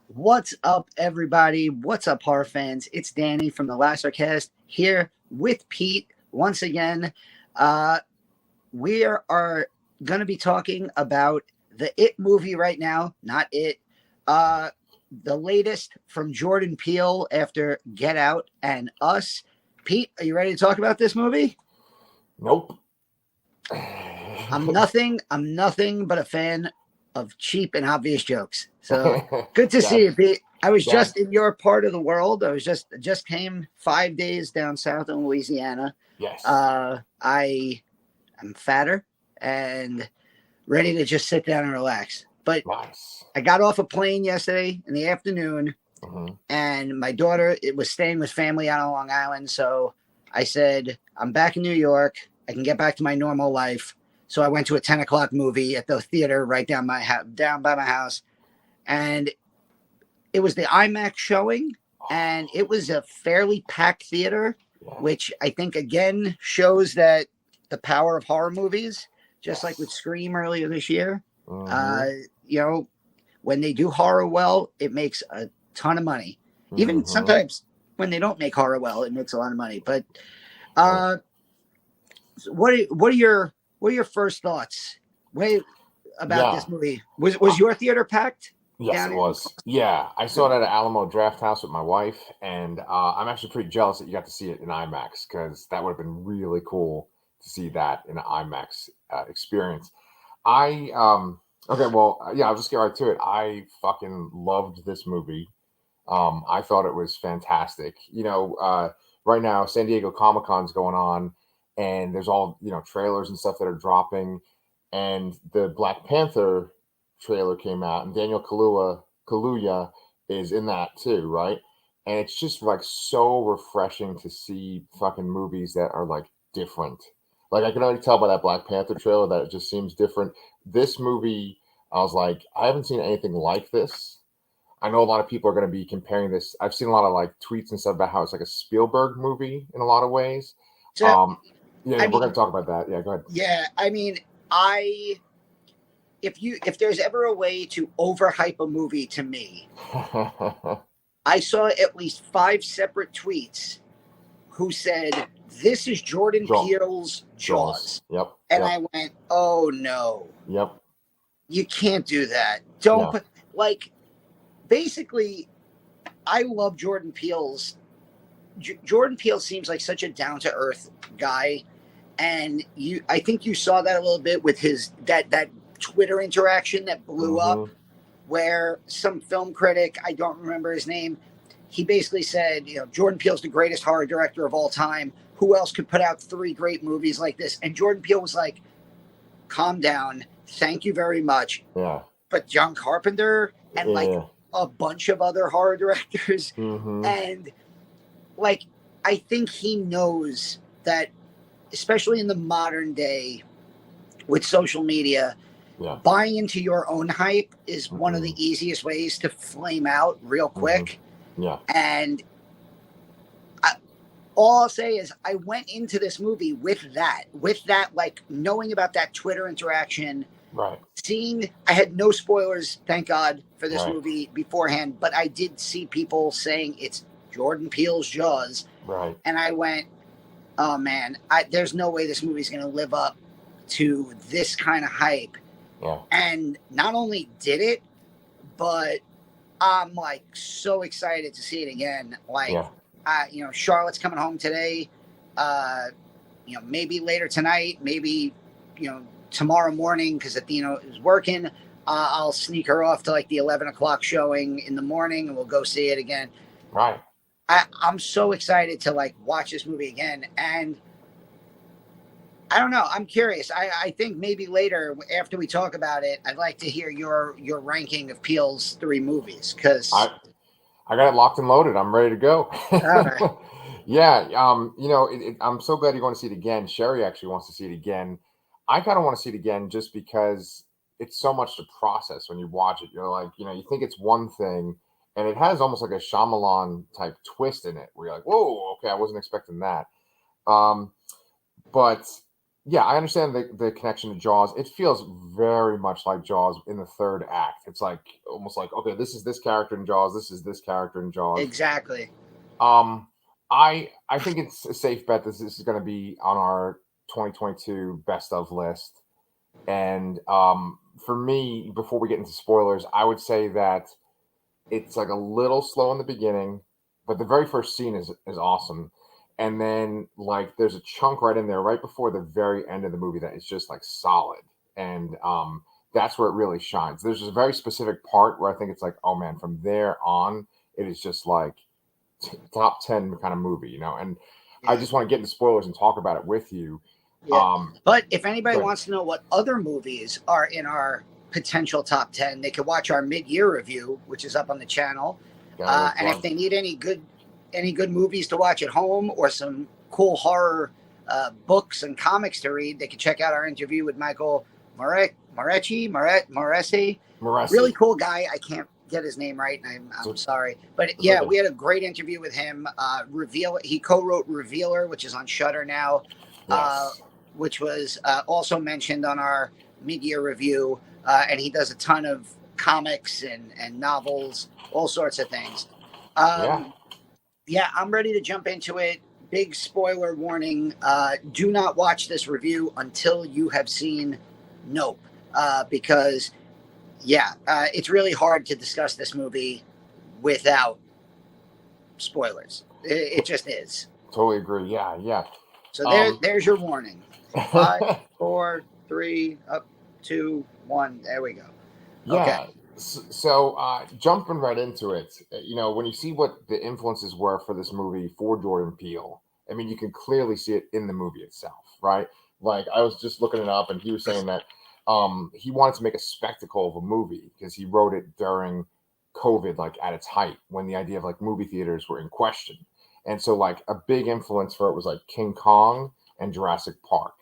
What's up, everybody? What's up, horror fans? It's Danny from the Last Cast here with Pete once again. Uh, we are going to be talking about the It movie right now, not It. Uh, the latest from Jordan Peele after Get Out and Us. Pete, are you ready to talk about this movie? Nope. I'm nothing but a fan of cheap and obvious jokes. So good to see you, Pete. I was just in your part of the world. I was just came 5 days down south in Louisiana. Yes. I am fatter and ready to just sit down and relax. But nice. I got off a plane yesterday in the afternoon, and my daughter was staying with family out on Long Island. So I said, I'm back in New York. I can get back to my normal life. So I went to a 10 o'clock movie at the theater right down by my house. And it was the IMAX showing, and it was a fairly packed theater, which I think, again, shows that the power of horror movies, just like with Scream earlier this year. When they do horror well, it makes a ton of money. Even sometimes when they don't make horror well, it makes a lot of money. But what are your first thoughts about this movie? Was your theater packed? Yes, it was. Yeah, I saw it at Alamo Draft House with my wife, and I'm actually pretty jealous that you got to see it in IMAX, because that would have been really cool to see that in an IMAX experience. I'll just get right to it. I fucking loved this movie. I thought it was fantastic. Right now San Diego Comic-Con's going on, and there's all trailers and stuff that are dropping, and the Black Panther trailer came out, and Daniel Kaluuya is in that too, right? And it's just like so refreshing to see fucking movies that are like different. Like, I can already tell by that Black Panther trailer that it just seems different. This movie, I was like, I haven't seen anything like this. I know a lot of people are going to be comparing this. I've seen a lot of like tweets and stuff about how it's like a Spielberg movie in a lot of ways. So, we're going to talk about that. Yeah, go ahead. Yeah, I mean, if there's ever a way to overhype a movie to me, I saw at least 5 separate tweets who said, this is Jordan Peele's Jaws. Yep. And I went, oh no. Yep. You can't do that. Basically, I love Jordan Peele's. Jordan Peele seems like such a down-to-earth guy. And I think you saw that a little bit with his that Twitter interaction that blew up, where some film critic, I don't remember his name, he basically said, Jordan Peele's the greatest horror director of all time. Who else could put out 3 great movies like this? And Jordan Peele was like, calm down. Thank you very much. Yeah. But John Carpenter and like a bunch of other horror directors. And like, I think he knows that, especially in the modern day with social media, buying into your own hype is one of the easiest ways to flame out real quick. Yeah. And all I'll say is I went into this movie with that, like knowing about that Twitter interaction, right? I had no spoilers, thank God, for this movie beforehand, but I did see people saying it's Jordan Peele's Jaws. Right. And I went, oh man, there's no way this movie's going to live up to this kind of hype. Yeah. And not only did it, but I'm like so excited to see it again. Charlotte's coming home today. Maybe later tonight, maybe, tomorrow morning, because Athena is working. I'll sneak her off to like the 11 o'clock showing in the morning, and we'll go see it again. Right. I'm so excited to like watch this movie again. And I don't know. I'm curious. I think maybe later, after we talk about it, I'd like to hear your ranking of Peele's 3 movies, because I got it locked and loaded. I'm ready to go. All right. Yeah. I'm so glad you're going to see it again. Sherry actually wants to see it again. I kind of want to see it again just because it's so much to process when you watch it. You're like, you think it's one thing, and it has almost like a Shyamalan type twist in it where you're like, whoa, okay, I wasn't expecting that. But yeah, I understand the connection to Jaws. It feels very much like Jaws in the third act. It's like almost like, okay, this is this character in Jaws, this is this character in Jaws. Exactly. Um, I think it's a safe bet that this is going to be on our 2022 best of list. And for me, before we get into spoilers, I would say that it's like a little slow in the beginning, but the very first scene is awesome. And then like there's a chunk right in there right before the very end of the movie that is just like solid. And that's where it really shines. There's a very specific part where I think it's like, oh man, from there on, it is just like top 10 kind of movie, you know. And I Yeah. just want to get into spoilers and talk about it with you. Yeah. But if anybody Good. wants to know what other movies are in our potential top 10, they can watch our mid-year review, which is up on the channel. And if they need any good movies to watch at home or some cool horror books and comics to read, they can check out our interview with Michael Moreci. Really cool guy. I can't get his name right, and I'm sorry. But yeah, we had a great interview with him. He co-wrote Revealer, which is on Shudder now, Yes. which was also mentioned on our mid-year review. And he does a ton of comics and novels, all sorts of things. Yeah, I'm ready to jump into it. Big spoiler warning. Do not watch this review until you have seen Nope. Because, yeah, it's really hard to discuss this movie without spoilers. It just is. Totally agree. Yeah. So there's your warning. 5, 4, 3, up, 2, 1. There we go. Yeah. Okay. So jumping right into it, you know, when you see what the influences were for this movie for Jordan Peele, I mean, you can clearly see it in the movie itself, right? Like I was just looking it up, and he was saying that he wanted to make a spectacle of a movie because he wrote it during COVID, like at its height, when the idea of like movie theaters were in question. And so like a big influence for it was like King Kong and Jurassic Park.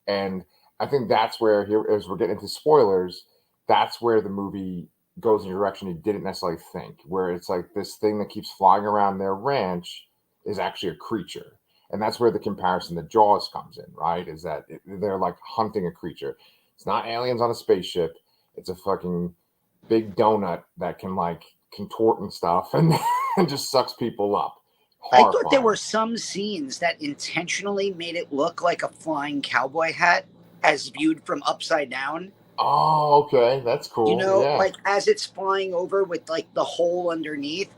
And I think that's where, here as we're getting into spoilers, that's where the movie goes in a direction you didn't necessarily think, where it's like this thing that keeps flying around their ranch is actually a creature. And that's where the comparison to Jaws comes in, right? Is that they're like hunting a creature. It's not aliens on a spaceship. It's a fucking big donut that can like contort and stuff and, and just sucks people up. Horrifying. I thought there were some scenes that intentionally made it look like a flying cowboy hat as viewed from upside down. Oh, okay. That's cool. You know, like as it's flying over with like the hole underneath,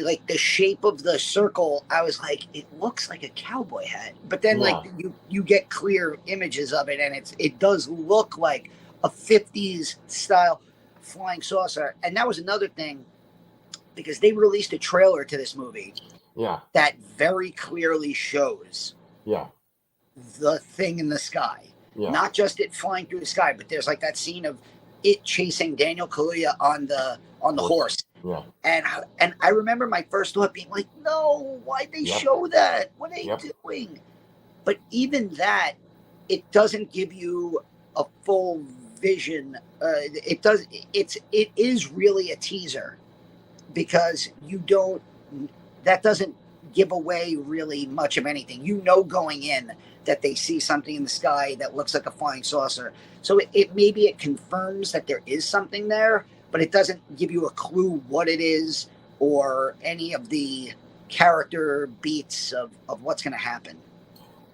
like the shape of the circle, I was like, it looks like a cowboy hat. But then like you get clear images of it, and it does look like a 50s style flying saucer. And that was another thing, because they released a trailer to this movie. Yeah. That very clearly shows. Yeah. The thing in the sky. Yeah. Not just it flying through the sky, but there's like that scene of it chasing Daniel Kaluuya on the horse. Yeah. And I remember my first thought being like, no, why'd they show that? What are they doing? But even that, it doesn't give you a full vision. It is really a teaser, because that doesn't give away really much of anything. You know going in that they see something in the sky that looks like a flying saucer. So maybe it confirms that there is something there, but it doesn't give you a clue what it is or any of the character beats of what's going to happen.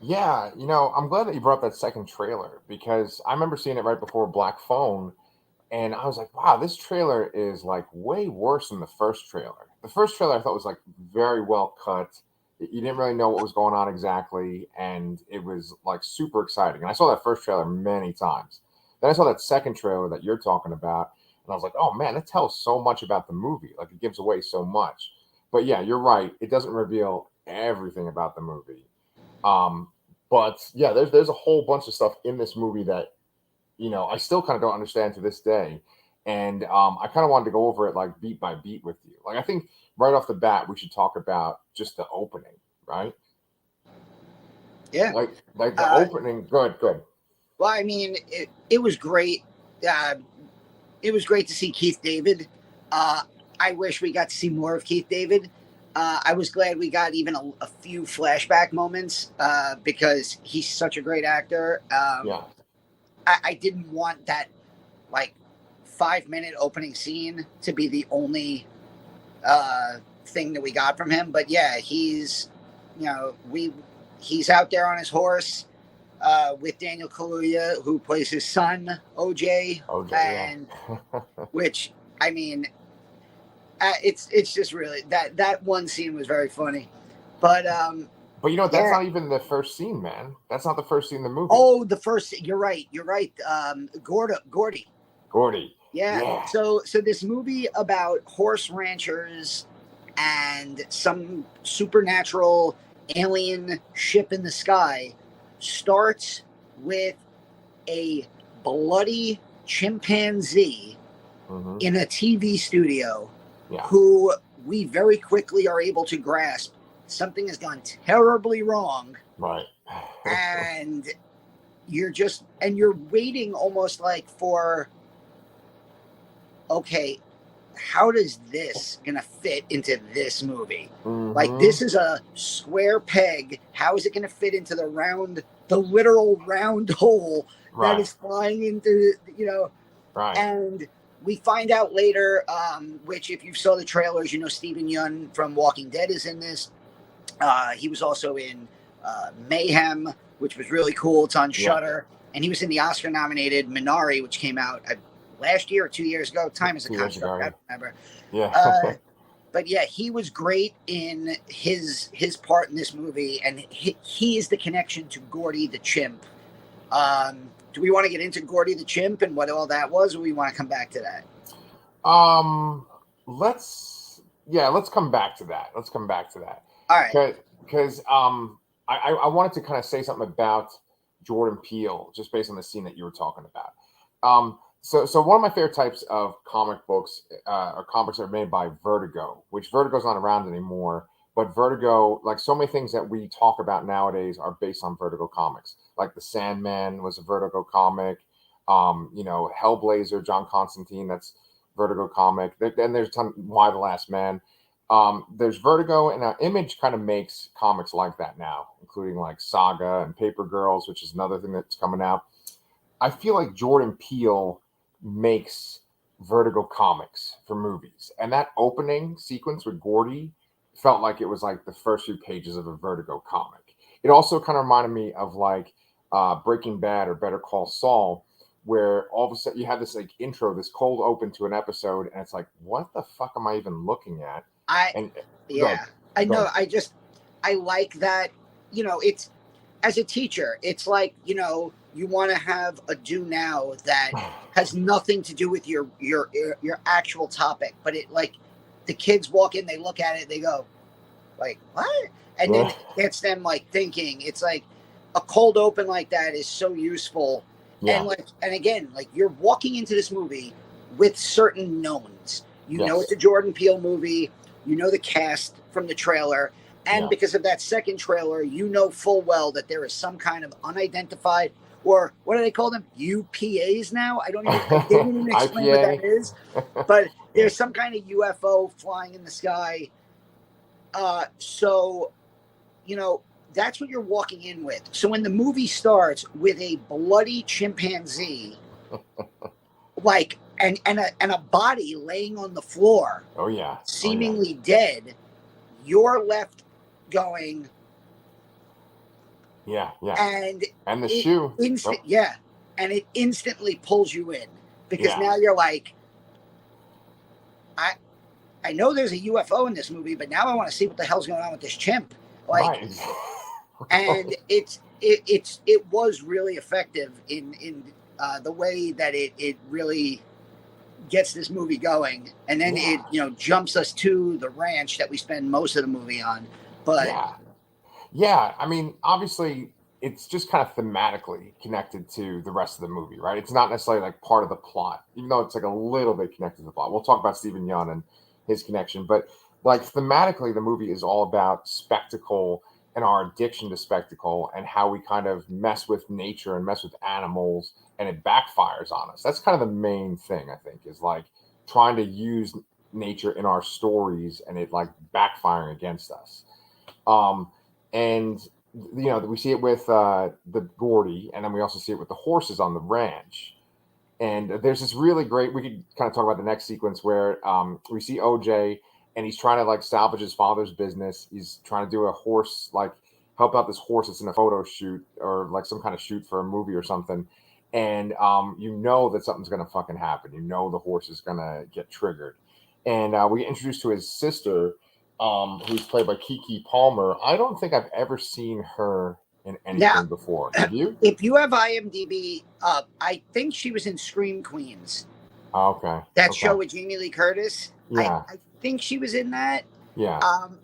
Yeah, you know, I'm glad that you brought up that second trailer, because I remember seeing it right before Black Phone, and I was like, wow, this trailer is like way worse than the first trailer. The first trailer I thought was like very well cut. You didn't really know what was going on exactly, and it was like super exciting. And I saw that first trailer many times. Then I saw that second trailer that you're talking about, and I was like, oh man, it tells so much about the movie. Like it gives away so much. But yeah, you're right. It doesn't reveal everything about the movie. But yeah, there's a whole bunch of stuff in this movie that, you know, I still kind of don't understand to this day. And I kind of wanted to go over it like beat by beat with you. Like I think right off the bat, we should talk about just the opening, right? Yeah. Like the opening. Good. Well, I mean, it was great. It was great to see Keith David. I wish we got to see more of Keith David. I was glad we got even a few flashback moments because he's such a great actor. Yeah. I didn't want that like 5-minute opening scene to be the only thing that we got from him. But yeah, he's he's out there on his horse with Daniel Kaluuya, who plays his son OJ, OJ, and yeah. which I mean, it's just really that one scene was very funny, but But that's yeah. not even the first scene, man. That's not the first scene in the movie. Oh, the first. You're right. Gordy. Yeah. Yeah. So this movie about horse ranchers and some supernatural alien ship in the sky starts with a bloody chimpanzee in a TV studio who we very quickly are able to grasp something has gone terribly wrong. Right. And you're waiting almost like for, okay, how does this gonna fit into this movie? Like, this is a square peg. How is it gonna fit into the literal round hole that is flying into, Right. And we find out later, which if you saw the trailers, Stephen Yeun from Walking Dead is in this. He was also in Mayhem, which was really cool. It's on Shudder. And he was in the Oscar-nominated Minari, which came out last year or 2 years ago. Time is a construct. I don't remember. Yeah. But yeah, he was great in his part in this movie, and he is the connection to Gordy the chimp. Do we want to get into Gordy the chimp and what all that was, or we want to come back to that? Let's come back to that. All right. Because I wanted to kind of say something about Jordan Peele, just based on the scene that you were talking about. So one of my favorite types of comic books are comics that are made by Vertigo, which Vertigo's not around anymore. But Vertigo, like so many things that we talk about nowadays, are based on Vertigo comics. Like The Sandman was a Vertigo comic. Hellblazer, John Constantine, that's Vertigo comic. Then there's Why the Last Man. There's Vertigo, and Image kind of makes comics like that now, including like Saga and Paper Girls, which is another thing that's coming out. I feel like Jordan Peele makes Vertigo comics for movies, and that opening sequence with Gordy felt like it was like the first few pages of a Vertigo comic. It also kind of reminded me of like Breaking Bad or Better Call Saul, where all of a sudden you have this like intro, this cold open to an episode, and it's like, what the fuck am I even looking at? I know. I like that. It's, as a teacher, it's like, you want to have a do now that has nothing to do with your actual topic, but it, like, the kids walk in, they look at it, they go, like, what? And then it gets them like thinking. It's like a cold open like that is so useful. And again, like, you're walking into this movie with certain knowns. It's a Jordan Peele movie. The cast from the trailer. And because of that second trailer, full well that there is some kind of unidentified, or what do they call them? UPAs now? They didn't even explain what that is. But there's some kind of UFO flying in the sky. So, that's what you're walking in with. So when the movie starts with a bloody chimpanzee, like, and a body laying on the floor, seemingly dead, you're left going, and the shoe, and it instantly pulls you in, because now you're like, I know there's a UFO in this movie, but now I want to see what the hell's going on with this chimp. Like, and it was really effective in the way that it really gets this movie going, and then it jumps us to the ranch that we spend most of the movie on. But I mean, obviously it's just kind of thematically connected to the rest of the movie, right? It's not necessarily like part of the plot, even though it's like a little bit connected to the plot. We'll talk about Stephen Yeun and his connection, but like thematically the movie is all about spectacle and our addiction to spectacle, and how we kind of mess with nature and mess with animals, and it backfires on us. That's kind of the main thing, I think, is like trying to use nature in our stories and it like backfiring against us. And we see it with the Gordy, and then we also see it with the horses on the ranch. And there's this really great, we could kind of talk about the next sequence where we see OJ and he's trying to like salvage his father's business. He's trying to do a horse, like help out this horse that's in a photo shoot or like some kind of shoot for a movie or something. And that something's going to fucking happen. The horse is going to get triggered. And we get introduced to his sister, who's played by Keke Palmer. I don't think I've ever seen her in anything before. Have you? If you have IMDb up, I think she was in Scream Queens. Oh, okay. That show with Jamie Lee Curtis. Yeah. I think she was in that. Yeah.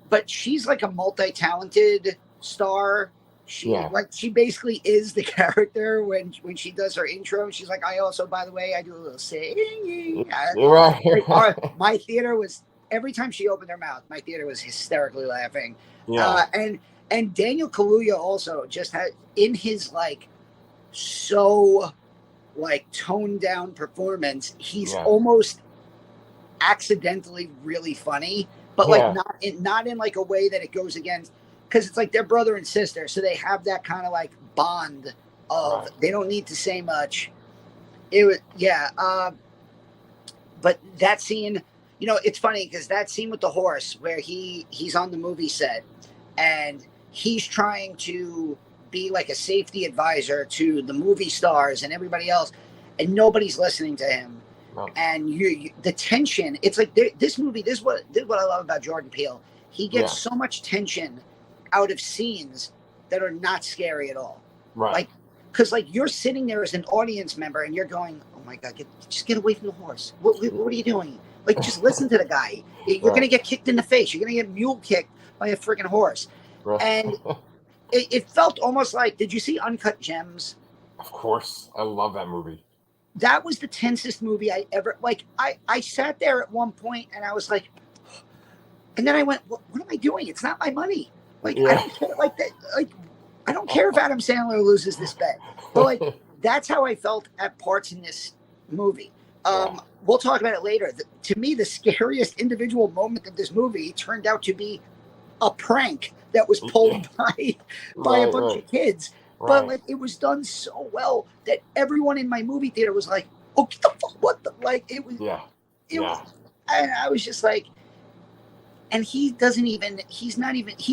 But she's like a multi-talented star. She basically is the character when she does her intro. She's like, I also, by the way, I do a little singing. Right. My theater was, every time she opened her mouth, my theater was hysterically laughing. Yeah. And Daniel Kaluuya also just had in his like so like toned down performance, he's almost accidentally really funny, but like not in like a way that it goes against, because it's like they're brother and sister, so they have that kind of like bond of they don't need to say much. It was but that scene, it's funny because that scene with the horse where he's on the movie set and he's trying to be like a safety advisor to the movie stars and everybody else, and nobody's listening to him. No. And the tension, it's like this movie, this is what I love about Jordan Peele. He gets so much tension out of scenes that are not scary at all. Right. Like, because like you're sitting there as an audience member and you're going, oh my God, just get away from the horse. What are you doing? Like, just listen to the guy. You're going to get kicked in the face. You're going to get mule kicked by a freaking horse. Right. And it felt almost like, did you see Uncut Gems? Of course. I love that movie. That was the tensest movie I ever, like, I sat there at one point and I was like, and then I went, what am I doing? It's not my money. Like, I don't care, like that. Like, I don't care if Adam Sandler loses this bet. But like, that's how I felt at parts in this movie. We'll talk about it later. To me, the scariest individual moment of this movie turned out to be a prank that was pulled by a bunch of kids. But like, it was done so well that everyone in my movie theater was like, "Oh, get the fuck! What the like?" It was, it was, and I was just like, and he's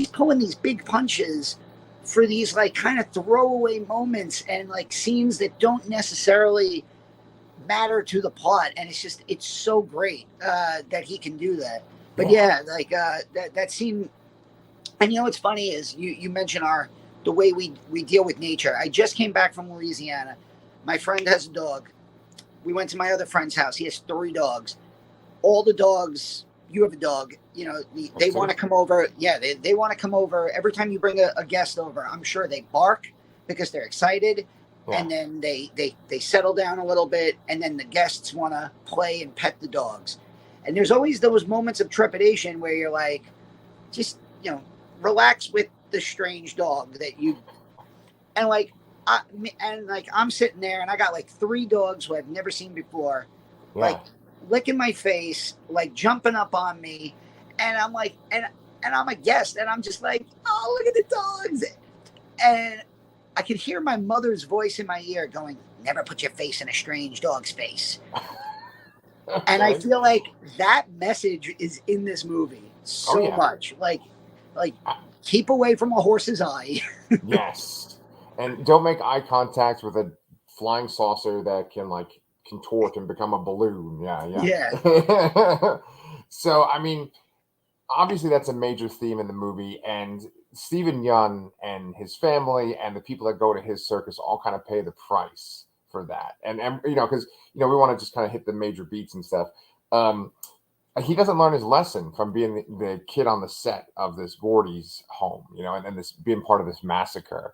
pulling these big punches for these like kind of throwaway moments and like scenes that don't necessarily matter to the plot, and it's so great that he can do that. But that scene, and what's funny is you mentioned the way we deal with nature. I just came back from Louisiana. My friend has a dog. We went to my other friend's house. He has 3 dogs. All the dogs, you have a dog, they want to come over. Yeah, they want to come over. Every time you bring a guest over, I'm sure they bark because they're excited. Yeah. And then they settle down a little bit, and then the guests want to play and pet the dogs. And there's always those moments of trepidation where you're like, just, relax with the strange dog that you, and like, I'm sitting there and I got like 3 dogs who I've never seen before, like licking my face, like jumping up on me. And I'm like, and I'm a guest and I'm just like, oh, look at the dogs. And I could hear my mother's voice in my ear going, never put your face in a strange dog's face. And I feel like that message is in this movie so much. Like keep away from a horse's eye. Yes. And don't make eye contact with a flying saucer that can like contort and become a balloon. Yeah. So, I mean, obviously that's a major theme in the movie, and Steven Yeun and his family and the people that go to his circus all kind of pay the price for that. And because, we want to just kind of hit the major beats and stuff. He doesn't learn his lesson from being the kid on the set of this Gordy's home, and this being part of this massacre.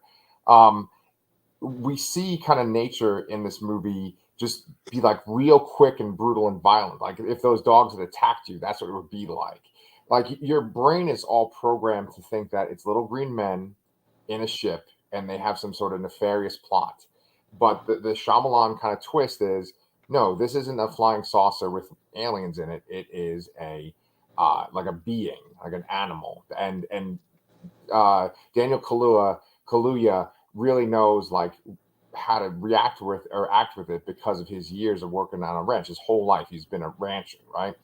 We see kind of nature in this movie just be like real quick and brutal and violent. Like if those dogs had attacked you, that's what it would be like. Like your brain is all programmed to think that it's little green men in a ship and they have some sort of nefarious plot. But the Shyamalan kind of twist is no, this isn't a flying saucer with aliens in it. It is a like a being, like an animal, and Daniel Kaluuya really knows like how to react with or act with it because of his years of working on a ranch. His whole life, he's been a rancher, right?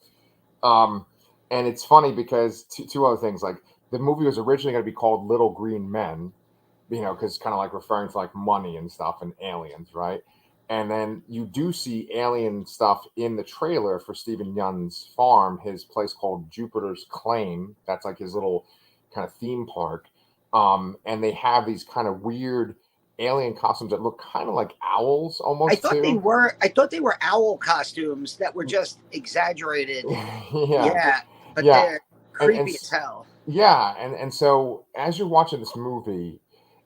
Um, and it's funny because two other things. Like the movie was originally going to be called Little Green Men, because kind of like referring to like money and stuff and aliens, right? And then you do see alien stuff in the trailer for Stephen Yeun's farm, his place called Jupiter's Claim. That's like his little kind of theme park. And they have these kind of weird alien costumes that look kind of like owls I almost thought they too. were. I thought they were owl costumes that were just exaggerated. Yeah, Yeah, but yeah, they're and creepy as hell. yeah, and so as you're watching this movie,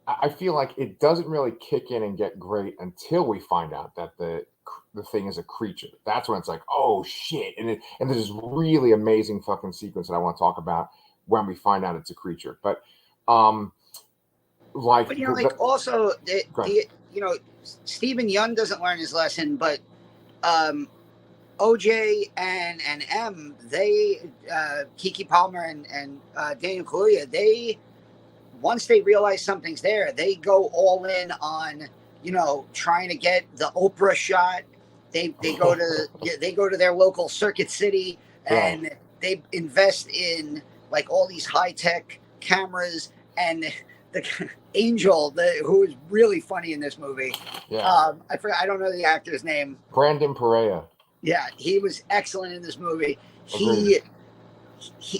I feel like it doesn't really kick in and get great until we find out that the thing is a creature. That's when it's like, oh shit! And there's this really amazing fucking sequence that I want to talk about when we find out it's a creature. But like But like also go ahead. Stephen Yeun doesn't learn his lesson, but um, OJ and M, they Keke Palmer and Daniel Kaluuya, they once they realize something's there, they go all in on trying to get the Oprah shot. They go to their local Circuit City Right. and they invest in like all these high tech cameras and the Angel, who is really funny in this movie. Yeah. I forgot. I don't know the actor's name. Brandon Perea. Yeah, he was excellent in this movie. Agreed.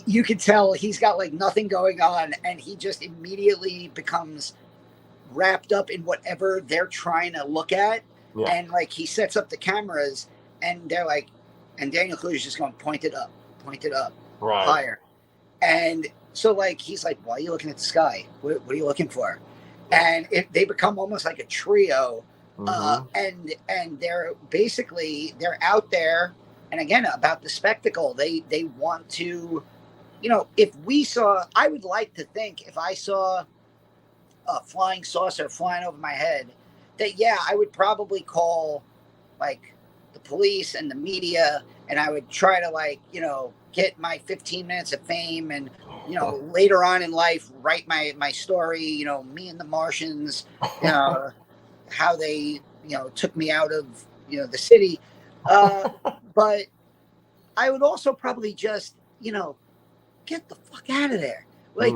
You could tell he's got like nothing going on, and he just immediately becomes wrapped up in whatever they're trying to look at. Yeah. And like he sets up the cameras, and they're like, and Daniel Kaluuya is just going point it up, Right. higher. And so like he's like, why are you looking at the sky? What are you looking for? And they become almost like a trio. And they're out there, and again about the spectacle. They want to, if we saw, I would like to think if I saw a flying saucer flying over my head, that I would probably call like the police and the media, and I would try to like get my 15 minutes of fame, and later on in life write my story. Me and the Martians. How they took me out of the city, but I would also probably just get the fuck out of there, like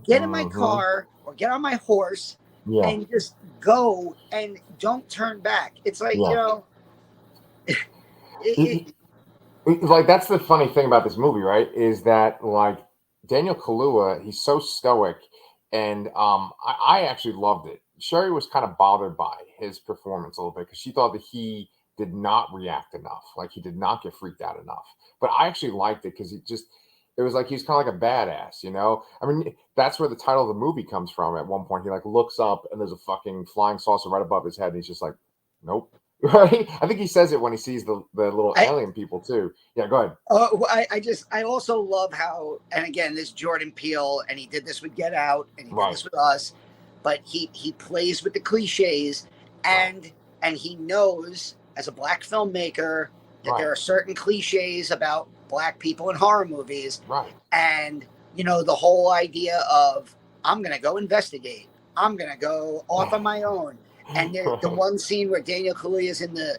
get in my car or get on my horse and just go and don't turn back. It's like like that's the funny thing about this movie, right? Is that like Daniel Kaluuya, he's so stoic, and I actually loved it. Sherry was kind of bothered by his performance a little bit because she thought that he did not react enough, like he did not get freaked out enough. But I actually liked it because it was like he's kind of like a badass, I mean, that's where the title of the movie comes from. At one point, he like looks up and there's a fucking flying saucer right above his head, and he's just like, nope. Right? I think he says it when he sees the little alien people too. Yeah, go ahead. I also love how, and again, this Jordan Peele, and he did this with Get Out, and he did this with Us, but he plays with the cliches, and he knows as a black filmmaker that there are certain cliches about black people in horror movies, and the whole idea of I'm gonna go investigate, I'm gonna go off on my own. And the one scene where Daniel Kaluuya is in the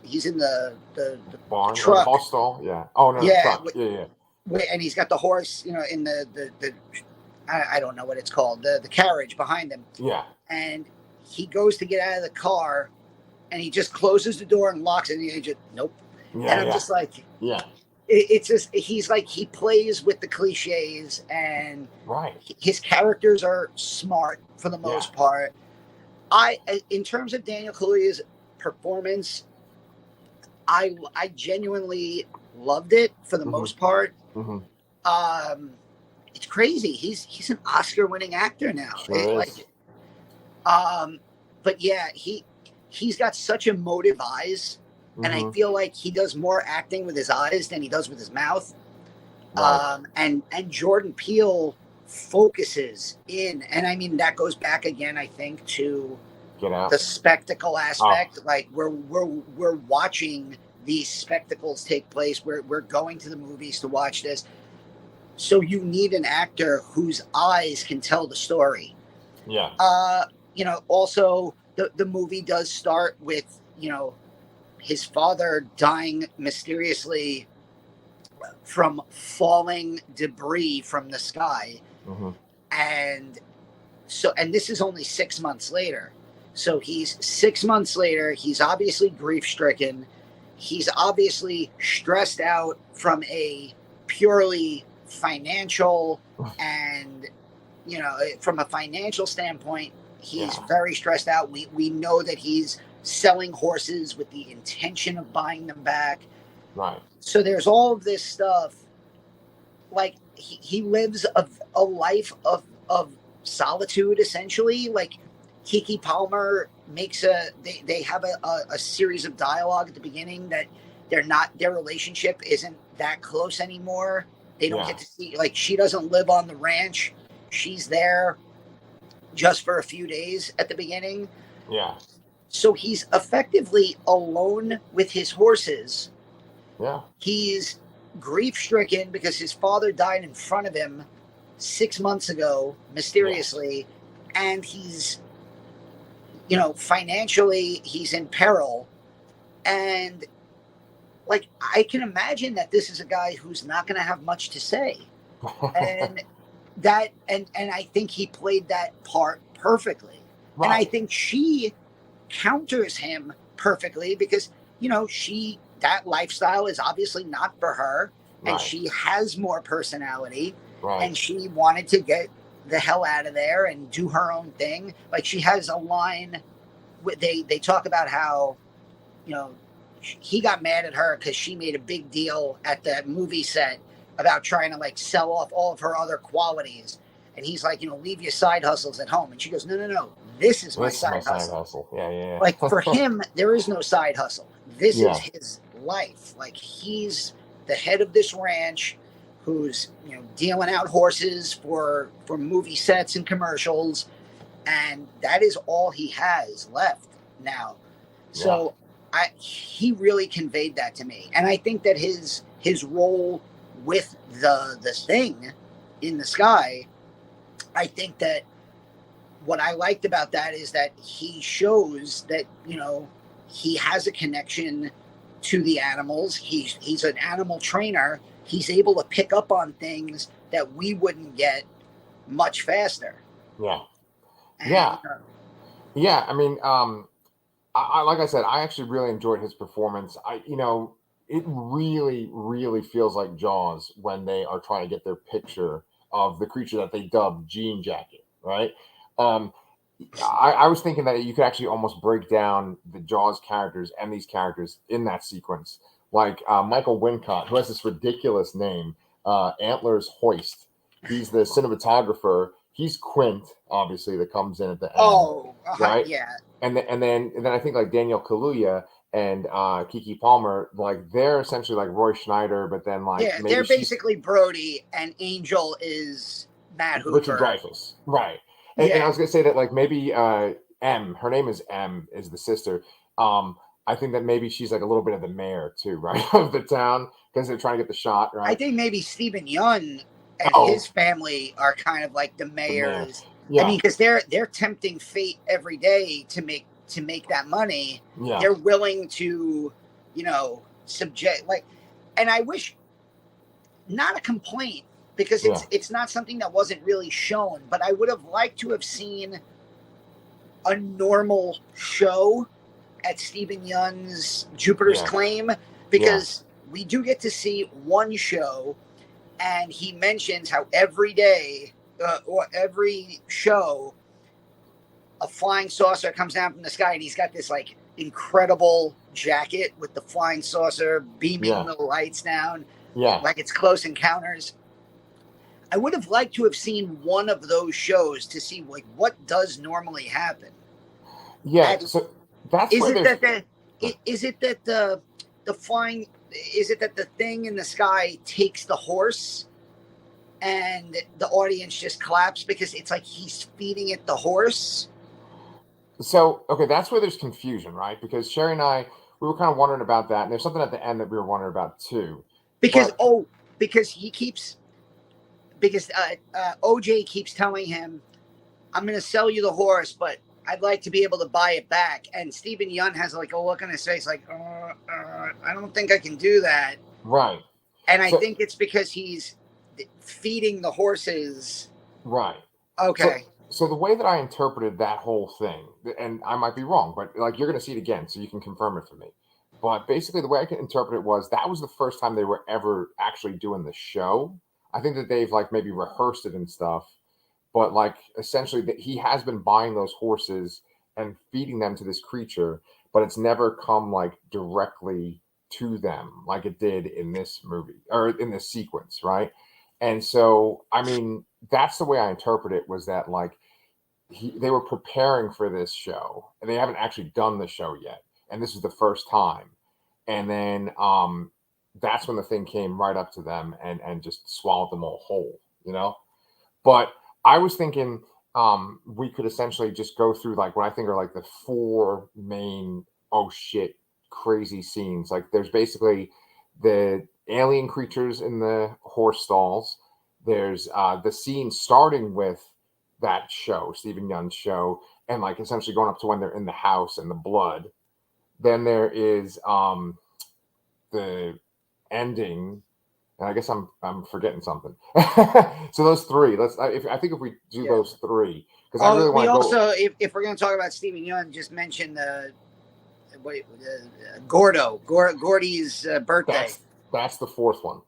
barn, truck, hostel, Oh no, truck. And he's got the horse, in the I don't know what it's called, the carriage behind him. Yeah. And he goes to get out of the car, and he just closes the door and locks it. And he just nope. And I'm just like, it's just he's like he plays with the cliches, and his characters are smart for the most part. In terms of Daniel Kaluuya's performance, I genuinely loved it for the most part. It's crazy. He's an Oscar-winning actor now. But yeah, he's got such emotive eyes, and I feel like he does more acting with his eyes than he does with his mouth. And Jordan Peele focuses in, and I mean that goes back again, I think, to the spectacle aspect. Like we're watching these spectacles take place. We're going to the movies to watch this. So you need an actor whose eyes can tell the story. Yeah. Also the movie does start with, his father dying mysteriously from falling debris from the sky. Mm-hmm. And this is only 6 months later. So he's 6 months later, he's obviously grief stricken. He's obviously stressed out from a purely financial and, from a financial standpoint, he's very stressed out. We know that he's selling horses with the intention of buying them back. Right. So there's all of this stuff. Like he lives a life of solitude, essentially. Like Keke Palmer makes they have a series of dialogue at the beginning that their relationship isn't that close anymore. They don't get to see, like, she doesn't live on the ranch. She's there just for a few days at the beginning. Yeah. So he's effectively alone with his horses. Yeah. He's grief stricken because his father died in front of him 6 months ago, mysteriously. And he's, financially, he's in peril. And, like, I can imagine that this is a guy who's not going to have much to say. And I think he played that part perfectly. Right. And I think she counters him perfectly because, that lifestyle is obviously not for her. Right. And she has more personality. Right. And she wanted to get the hell out of there and do her own thing. Like, she has a line, they talk about how, he got mad at her because she made a big deal at the movie set about trying to, like, sell off all of her other qualities. And he's like, leave your side hustles at home. And she goes, no. This is my side hustle. Yeah. Like, for him, there is no side hustle. This is his life. Like, he's the head of this ranch who's, dealing out horses for movie sets and commercials. And that is all he has left now. So he really conveyed that to me. And I think that his role with the thing in the sky, I think that what I liked about that is that he shows that, he has a connection to the animals. He's an animal trainer. He's able to pick up on things that we wouldn't get much faster. Yeah. I mean, I like I said, I actually really enjoyed his performance. It really, really feels like Jaws when they are trying to get their picture of the creature that they dubbed Jean Jacket, right? I was thinking that you could actually almost break down the Jaws characters and these characters in that sequence. Like Michael Wincott, who has this ridiculous name, Antlers Hoist. He's the cinematographer. He's Quint, obviously, that comes in at the end. Oh, right? Yeah. And then I think like Daniel Kaluuya and Keke Palmer, like they're essentially like Roy Schneider, but then like they're basically Brody, and Angel is Matt Hooper. Richard Dreyfuss, right? And I was gonna say that like maybe M, her name is M, is the sister. I think that maybe she's like a little bit of the mayor too, right, of the town, because they're trying to get the shot, right? I think maybe Stephen Yeun and his family are kind of like the mayors. I mean, because they're tempting fate every day to make that money. Yeah. They're willing to, subject, like, and I wish, not a complaint, because it's not something that wasn't really shown, but I would have liked to have seen a normal show at Stephen Yeun's Jupiter's Claim, because we do get to see one show, and he mentions how every day or every show a flying saucer comes down from the sky, and he's got this like incredible jacket with the flying saucer beaming the lights down, like it's Close Encounters. I would have liked to have seen one of those shows to see like what does normally happen. So that's is it that the flying, is it that the thing in the sky takes the horse and the audience just claps because it's like he's feeding it the horse? So, okay, that's where there's confusion, right? Because Sherry and I, we were kind of wondering about that. And there's something at the end that we were wondering about too. Because But, because OJ keeps telling him, I'm going to sell you the horse, but I'd like to be able to buy it back. And Stephen Yeun has like a look on his face like, I don't think I can do that. right. And I think it's because he's feeding the horses. Right. Okay. So the way that I interpreted that whole thing, and I might be wrong, but like you're going to see it again, so you can confirm it for me. But basically, the way I can interpret it was that was the first time they were ever actually doing the show. I think that they've like maybe rehearsed it and stuff, but like essentially that he has been buying those horses and feeding them to this creature, but it's never come like directly to them like it did in this movie or in this sequence, right? And so, I mean, that's the way I interpret it was that like they were preparing for this show and they haven't actually done the show yet, and this is the first time. And then that's when the thing came right up to them and just swallowed them all whole, you know. But I was thinking we could essentially just go through like what I think are like the four main oh shit crazy scenes. Like there's basically the alien creatures in the horse stalls. There's the scene starting with that show, Stephen Yeun's show, and like essentially going up to when they're in the house and the blood. Then there is the ending, and I guess I'm forgetting something. So those three. I think if we do those three, because I really want to go. Also, if we're going to talk about Stephen Yeun, just mention Gordy's birthday. That's the fourth one.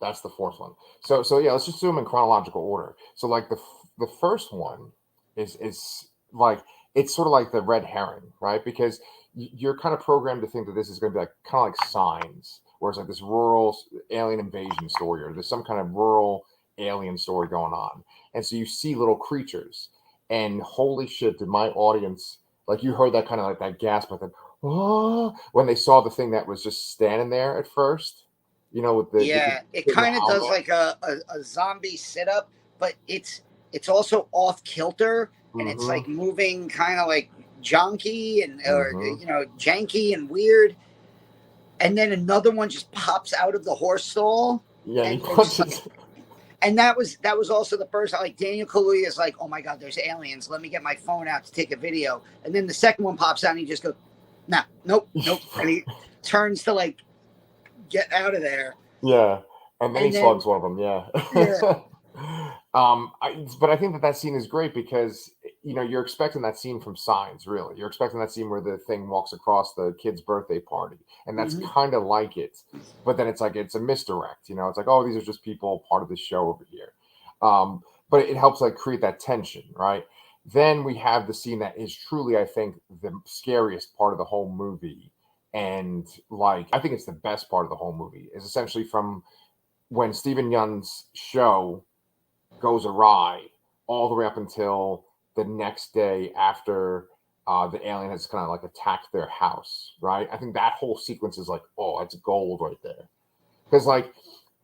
So yeah, let's just do them in chronological order. So like the first one is like it's sort of like the red herring, right? Because you're kind of programmed to think that this is going to be like kind of like Signs, where it's like this rural alien invasion story, or there's some kind of rural alien story going on, and so you see little creatures, and holy shit, did my audience like you heard that kind of like that gasp, like oh, when they saw the thing that was just standing there at first, you know, with the it kind of does like a zombie sit up, but it's also off kilter, and it's like moving kind of like junky and or janky and weird. And then another one just pops out of the horse stall. Yeah, and that was also the first. Like Daniel Kaluuya is like, oh my god, there's aliens. Let me get my phone out to take a video. And then the second one pops out, and he just goes, nah, nope. And he turns to like get out of there. Yeah, and then he slugs one of them. Yeah. But I think that scene is great because you're expecting that scene from Signs. Really, you're expecting that scene where the thing walks across the kid's birthday party, and that's kind of like it. But then it's like it's a misdirect. It's like, oh, these are just people part of the show over here. But it helps like create that tension, right? Then we have the scene that is truly, I think, the scariest part of the whole movie, and like I think it's the best part of the whole movie is essentially from when Stephen Yeun's show goes awry all the way up until the next day after the alien has kind of like attacked their house, right? I think that whole sequence is like, oh, it's gold right there. Because like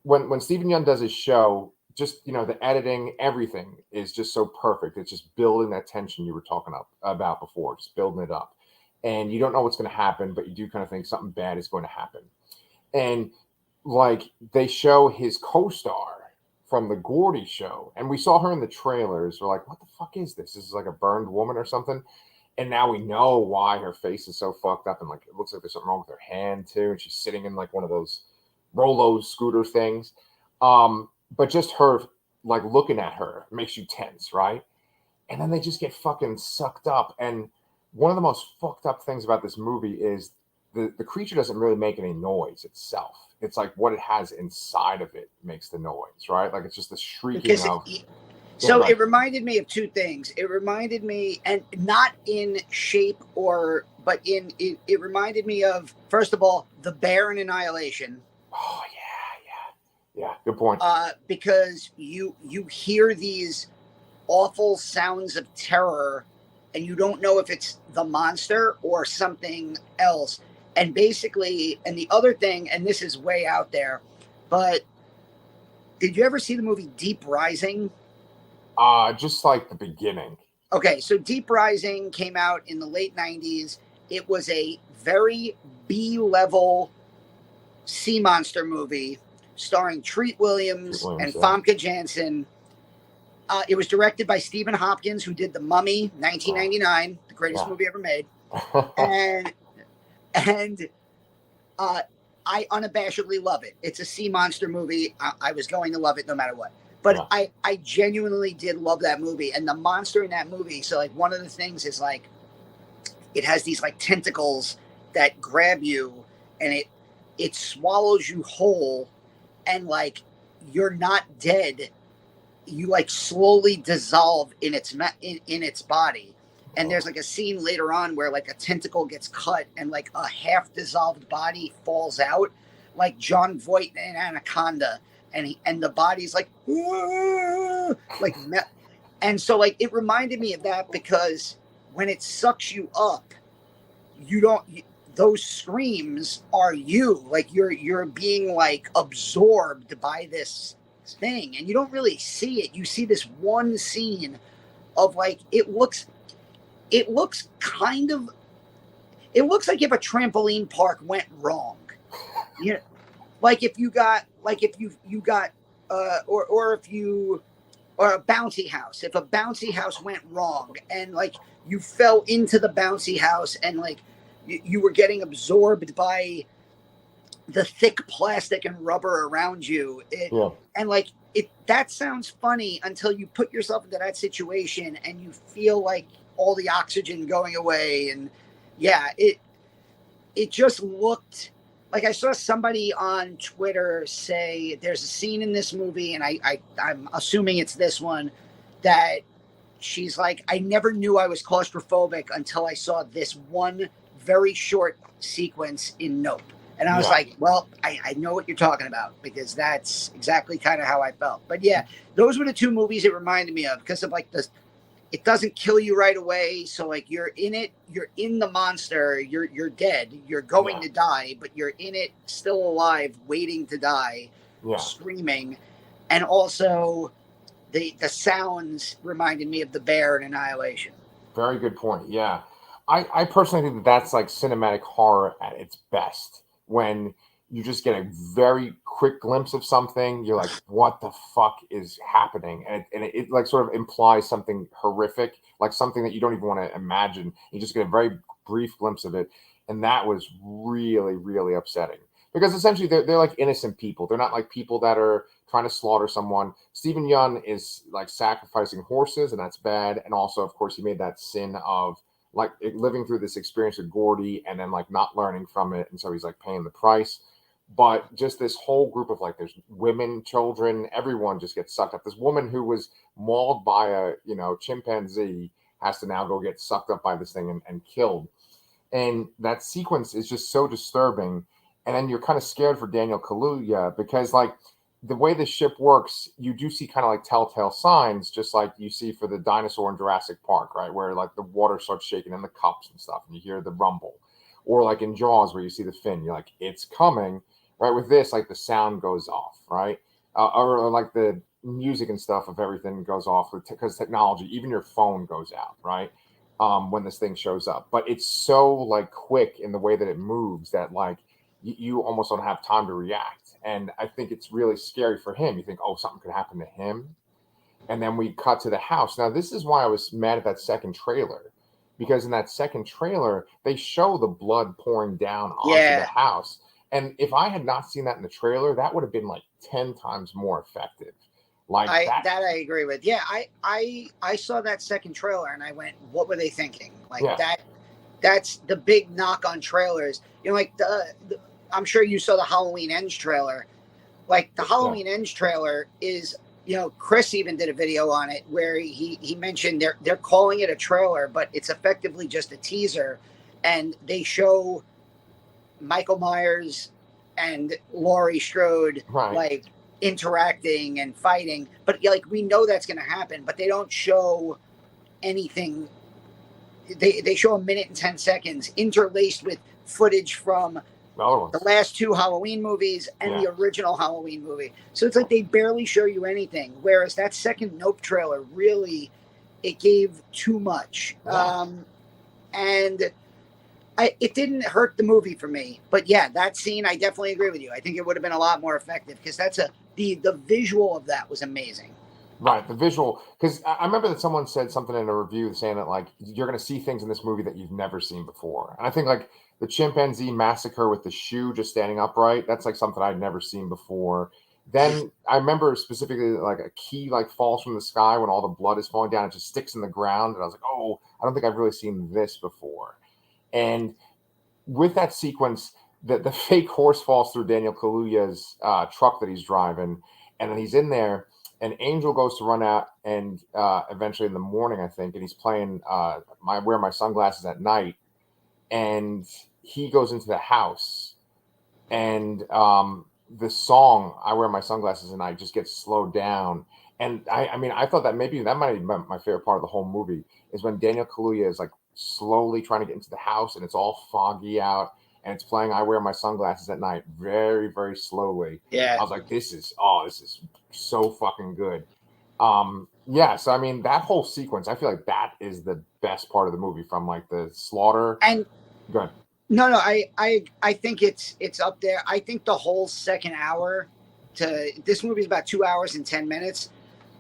when Stephen Yeun does his show, just the editing, everything is just so perfect. It's just building that tension you were talking about before, just building it up. And you don't know what's going to happen, but you do kind of think something bad is going to happen. And like they show his co-star from the Gordy show, and we saw her in the trailers. We're like, what the fuck is this? This is like a burned woman or something. And now we know why her face is so fucked up, and like it looks like there's something wrong with her hand too. And she's sitting in like one of those Rolo scooter things. But just her like looking at her makes you tense, right? And then they just get fucking sucked up. And one of the most fucked up things about this movie is the creature doesn't really make any noise itself. It's like what it has inside of it makes the noise, right? Like it's just the shrieking of. So it reminded me of two things. It reminded me, and not in shape but it reminded me of, first of all, the bear in Annihilation. Oh yeah. Good point. Because you hear these awful sounds of terror, and you don't know if it's the monster or something else. And basically, and the other thing, and this is way out there, but did you ever see the movie Deep Rising? Just like the beginning. Okay, so Deep Rising came out in the late 90s, it was a very B-level sea monster movie starring Treat Williams and Famke Janssen. It was directed by Stephen Hopkins, who did The Mummy, 1999, the greatest movie ever made. and I unabashedly love it. It's a sea monster movie. I was going to love it no matter what. But I genuinely did love that movie. And the monster in that movie, so like one of the things is like, it has these like tentacles that grab you and it swallows you whole, and like you're not dead. You like slowly dissolve in its body. And there's like a scene later on where like a tentacle gets cut and like a half dissolved body falls out, like John Voight in Anaconda, and the body's like, like, and so like it reminded me of that, because when it sucks you up, those screams are you, like you're being like absorbed by this thing, and you don't really see it. You see this one scene of like it looks like if a trampoline park went wrong. You know, like if you got or a bouncy house. If a bouncy house went wrong and like you fell into the bouncy house and like you were getting absorbed by the thick plastic and rubber around you. And like that sounds funny until you put yourself into that situation and you feel like all the oxygen going away. And it just looked like, I saw somebody on Twitter say there's a scene in this movie, and I'm assuming it's this one, that she's like, I never knew I was claustrophobic until I saw this one very short sequence in Nope. And I was like, well, I know what you're talking about, because that's exactly kind of how I felt. But yeah, those were the two movies it reminded me of, because of like it doesn't kill you right away. So like you're in it, you're in the monster, you're dead, you're going to die, but you're in it still alive, waiting to die, screaming. And also the sounds reminded me of The Bear in Annihilation. Very good point. Yeah. I personally think that's like cinematic horror at its best, when you just get a very quick glimpse of something. You're like, what the fuck is happening? And it like sort of implies something horrific, like something that you don't even want to imagine. You just get a very brief glimpse of it. And that was really, really upsetting, because essentially they're like innocent people. They're not like people that are trying to slaughter someone. Stephen Yeun is like sacrificing horses, and that's bad. And also, of course, he made that sin of like living through this experience with Gordy and then like not learning from it. And so he's like paying the price. But just this whole group of like, there's women, children, everyone just gets sucked up. This woman who was mauled by a, chimpanzee has to now go get sucked up by this thing and killed. And that sequence is just so disturbing. And then you're kind of scared for Daniel Kaluuya, because like the way the ship works, you do see kind of like telltale signs, just like you see for the dinosaur in Jurassic Park, right? Where like the water starts shaking in the cups and stuff, and you hear the rumble. Or like in Jaws, where you see the fin, you're like, it's coming. Right, with this, like the sound goes off, right? Or like the music and stuff of everything goes off, because technology, even your phone goes out, right? When this thing shows up. But it's so like quick in the way that it moves that like you almost don't have time to react. And I think it's really scary for him. You think, oh, something could happen to him. And then we cut to the house. Now, this is why I was mad at that second trailer. Because in that second trailer, they show the blood pouring down onto the house. And if I had not seen that in the trailer, that would have been like 10 times more effective. Like that I agree with. Yeah, I saw that second trailer and I went, what were they thinking? Like that's the big knock on trailers. Like I'm sure you saw the Halloween Ends trailer. Like the Halloween Ends trailer is, Chris even did a video on it where he mentioned they're calling it a trailer, but it's effectively just a teaser, and they show Michael Myers and Laurie Strode like interacting and fighting, but like we know that's going to happen, but they don't show anything. They show 1 minute and 10 seconds interlaced with footage from the last two Halloween movies and the original Halloween movie. So it's like they barely show you anything. Whereas that second Nope trailer, really, it gave too much. And it didn't hurt the movie for me. But yeah, that scene, I definitely agree with you. I think it would have been a lot more effective because the visual of that was amazing. Right, the visual, because I remember that someone said something in a review saying that like you're going to see things in this movie that you've never seen before, and I think like the chimpanzee massacre with the shoe just standing upright, that's like something I'd never seen before. Then I remember specifically like a key like falls from the sky when all the blood is falling down, it just sticks in the ground, and I was like, oh, I don't think I've really seen this before. And with that sequence, the fake horse falls through Daniel Kaluuya's truck that he's driving, and then he's in there. And Angel goes to run out, and eventually in the morning, I think, and he's playing Wear My Sunglasses at Night, and he goes into the house, and the song I Wear My Sunglasses at Night just gets slowed down. And I mean, I thought that maybe that might be my favorite part of the whole movie is when Daniel Kaluuya is like slowly trying to get into the house, and it's all foggy out, and it's playing I Wear My Sunglasses at Night very, very slowly. Yeah. I was like, this is so fucking good. Yeah, so I mean that whole sequence, I feel like that is the best part of the movie, from like the slaughter. And good. No, I think it's up there. I think the whole second hour this movie is about 2 hours and 10 minutes.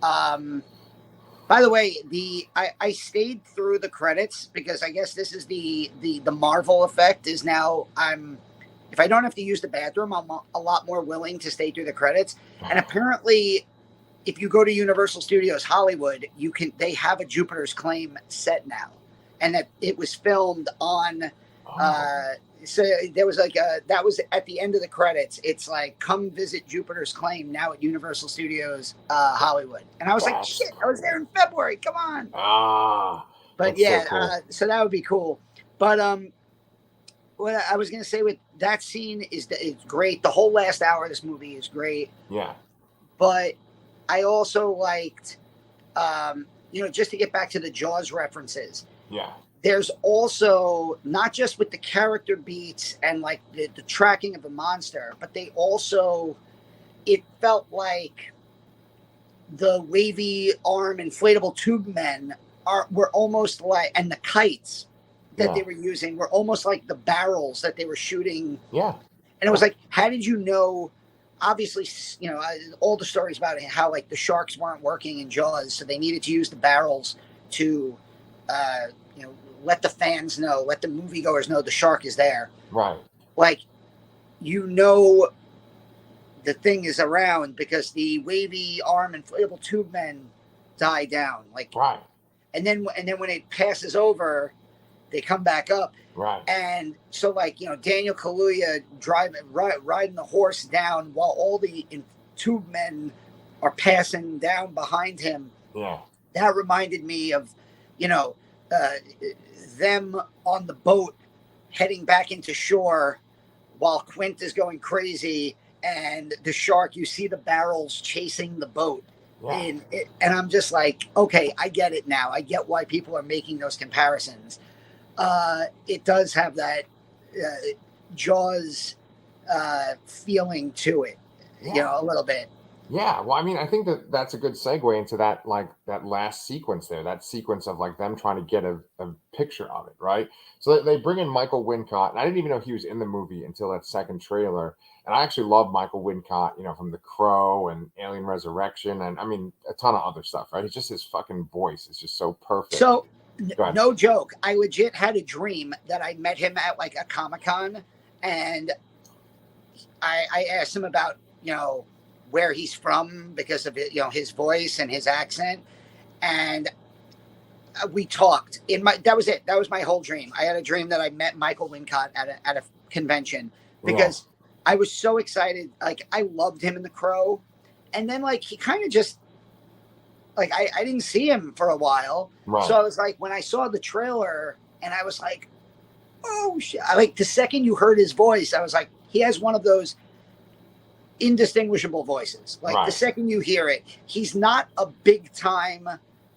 By the way, I stayed through the credits because I guess this is the Marvel effect is now if I don't have to use the bathroom, I'm a lot more willing to stay through the credits. And apparently, if you go to Universal Studios Hollywood, they have a Jupiter's Claim set now, and that it was filmed on. So there was that was at the end of the credits. It's like, come visit Jupiter's Claim now at Universal Studios Hollywood, and I was like, shit, I was there in February. Come on. But yeah, so, cool. So that would be cool. But what I was gonna say with that scene is that it's great. The whole last hour of this movie is great. Yeah. But I also liked, just to get back to the Jaws references. Yeah. There's also, not just with the character beats and like the tracking of the monster, but it felt like the wavy arm inflatable tube men were almost like, and the kites that they were using were almost like the barrels that they were shooting. Yeah. And it was like, how did you know? Obviously, all the stories about it, how like the sharks weren't working in Jaws, so they needed to use the barrels to, let the fans know, let the moviegoers know the shark is there. Right. Like, the thing is around because the wavy arm inflatable tube men die down. Like, right. And then when it passes over, they come back up. Right. And so, like, Daniel Kaluuya riding the horse down while all the tube men are passing down behind him. Yeah. That reminded me of, them on the boat heading back into shore while Quint is going crazy, and the shark, you see the barrels chasing the boat. Yeah. And I'm just like, okay, I get it now. I get why people are making those comparisons. It does have that Jaws feeling to it, a little bit. Yeah, well, I mean, I think that's a good segue into that, like that last sequence there, that sequence of like them trying to get a picture of it, right? So they bring in Michael Wincott, and I didn't even know he was in the movie until that second trailer. And I actually love Michael Wincott, from The Crow and Alien Resurrection, and I mean a ton of other stuff, right? It's just his fucking voice is just so perfect. So, no joke, I legit had a dream that I met him at like a Comic-Con, and I asked him about where he's from because of his voice and his accent, and we talked. That was it. That was my whole dream. I had a dream that I met Michael Wincott at a convention because I was so excited. Like, I loved him in The Crow, and then like he kind of just like I didn't see him for a while, right. So I was like, when I saw the trailer, and I was like, oh shit! Like the second you heard his voice, I was like, he has one of those indistinguishable voices. Like right. The second you hear it, he's not a big time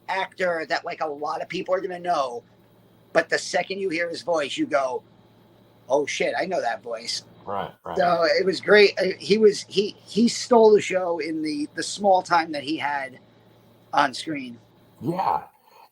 actor that like a lot of people are gonna know, but the second you hear his voice, you go, oh shit, I know that voice. Right. So it was great. He stole the show in the small time that he had on screen. Yeah.